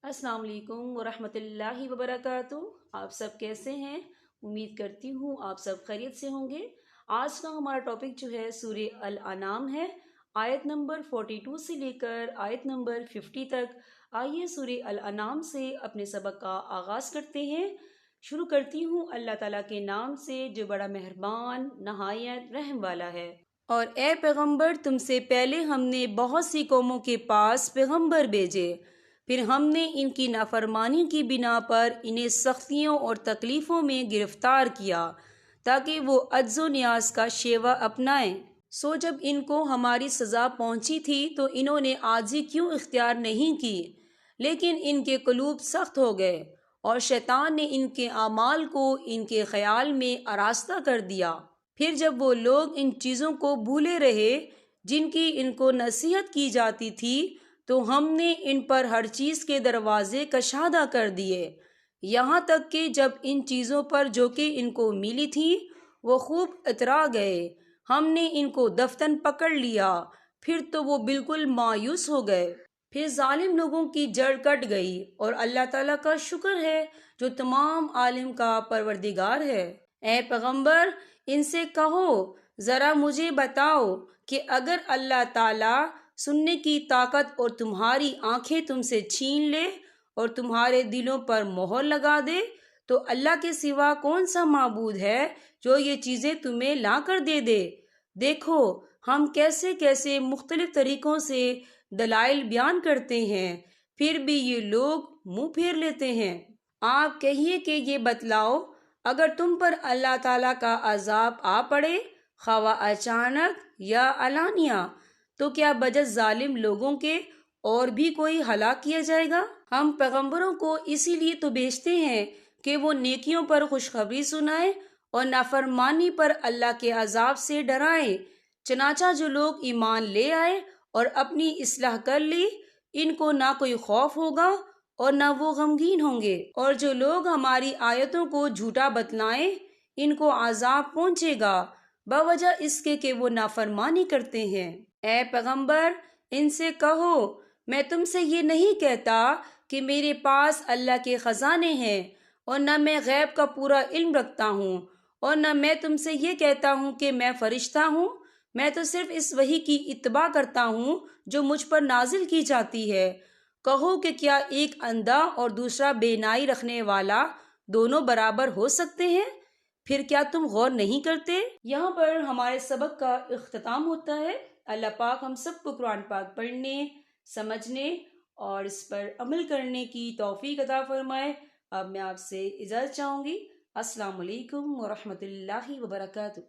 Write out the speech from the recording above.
السلام علیکم ورحمۃ اللہ وبرکاتہ۔ آپ سب کیسے ہیں؟ امید کرتی ہوں آپ سب خیریت سے ہوں گے۔ آج کا ہمارا ٹاپک جو ہے سورہ الانعام ہے، آیت نمبر 42 سے لے کر آیت نمبر 50 تک۔ آئیے سورہ الانعام سے اپنے سبق کا آغاز کرتے ہیں۔ شروع کرتی ہوں اللہ تعالیٰ کے نام سے جو بڑا مہربان نہایت رحم والا ہے۔ اور اے پیغمبر، تم سے پہلے ہم نے بہت سی قوموں کے پاس پیغمبر بھیجے، پھر ہم نے ان کی نافرمانی کی بنا پر انہیں سختیوں اور تکلیفوں میں گرفتار کیا تاکہ وہ عجز و نیاز کا شیوہ اپنائیں۔ سو جب ان کو ہماری سزا پہنچی تھی تو انہوں نے عاجزی کیوں اختیار نہیں کی، لیکن ان کے قلوب سخت ہو گئے اور شیطان نے ان کے اعمال کو ان کے خیال میں آراستہ کر دیا۔ پھر جب وہ لوگ ان چیزوں کو بھولے رہے جن کی ان کو نصیحت کی جاتی تھی تو ہم نے ان پر ہر چیز کے دروازے کشادہ کر دیے، یہاں تک کہ جب ان چیزوں پر جو کہ ان کو ملی تھی وہ خوب اترا گئے، ہم نے ان کو دفتن پکڑ لیا، پھر تو وہ بالکل مایوس ہو گئے۔ پھر ظالم لوگوں کی جڑ کٹ گئی، اور اللہ تعالیٰ کا شکر ہے جو تمام عالم کا پروردگار ہے۔ اے پیغمبر، ان سے کہو ذرا مجھے بتاؤ کہ اگر اللہ تعالیٰ سننے کی طاقت اور تمہاری آنکھیں تم سے چھین لے اور تمہارے دلوں پر مہر لگا دے تو اللہ کے سوا کون سا معبود ہے جو یہ چیزیں تمہیں لا کر دے دے؟ دیکھو ہم کیسے کیسے مختلف طریقوں سے دلائل بیان کرتے ہیں، پھر بھی یہ لوگ منہ پھیر لیتے ہیں۔ آپ کہیے کہ یہ بتلاؤ، اگر تم پر اللہ تعالیٰ کا عذاب آ پڑے، خواہ اچانک یا علانیہ، تو کیا بجز ظالم لوگوں کے اور بھی کوئی ہلاک کیا جائے گا؟ ہم پیغمبروں کو اسی لیے تو بھیجتے ہیں کہ وہ نیکیوں پر خوشخبری سنائیں اور نافرمانی پر اللہ کے عذاب سے ڈرائیں۔ چنانچہ جو لوگ ایمان لے آئے اور اپنی اصلاح کر لی، ان کو نہ کوئی خوف ہوگا اور نہ وہ غمگین ہوں گے، اور جو لوگ ہماری آیتوں کو جھوٹا بتلائیں ان کو عذاب پہنچے گا بوجہ اس کے کہ وہ نافرمانی کرتے ہیں۔ اے پیغمبر، ان سے کہو میں تم سے یہ نہیں کہتا کہ میرے پاس اللہ کے خزانے ہیں، اور نہ میں غیب کا پورا علم رکھتا ہوں، اور نہ میں تم سے یہ کہتا ہوں کہ میں فرشتہ ہوں۔ میں تو صرف اس وحی کی اتباع کرتا ہوں جو مجھ پر نازل کی جاتی ہے۔ کہو کہ کیا ایک اندھا اور دوسرا بینائی رکھنے والا دونوں برابر ہو سکتے ہیں؟ پھر کیا تم غور نہیں کرتے؟ یہاں پر ہمارے سبق کا اختتام ہوتا ہے۔ اللہ پاک ہم سب کو قرآن پاک پڑھنے، سمجھنے اور اس پر عمل کرنے کی توفیق عطا فرمائے۔ اب میں آپ سے اجازت چاہوں گی۔ السلام علیکم ورحمۃ اللہ وبرکاتہ۔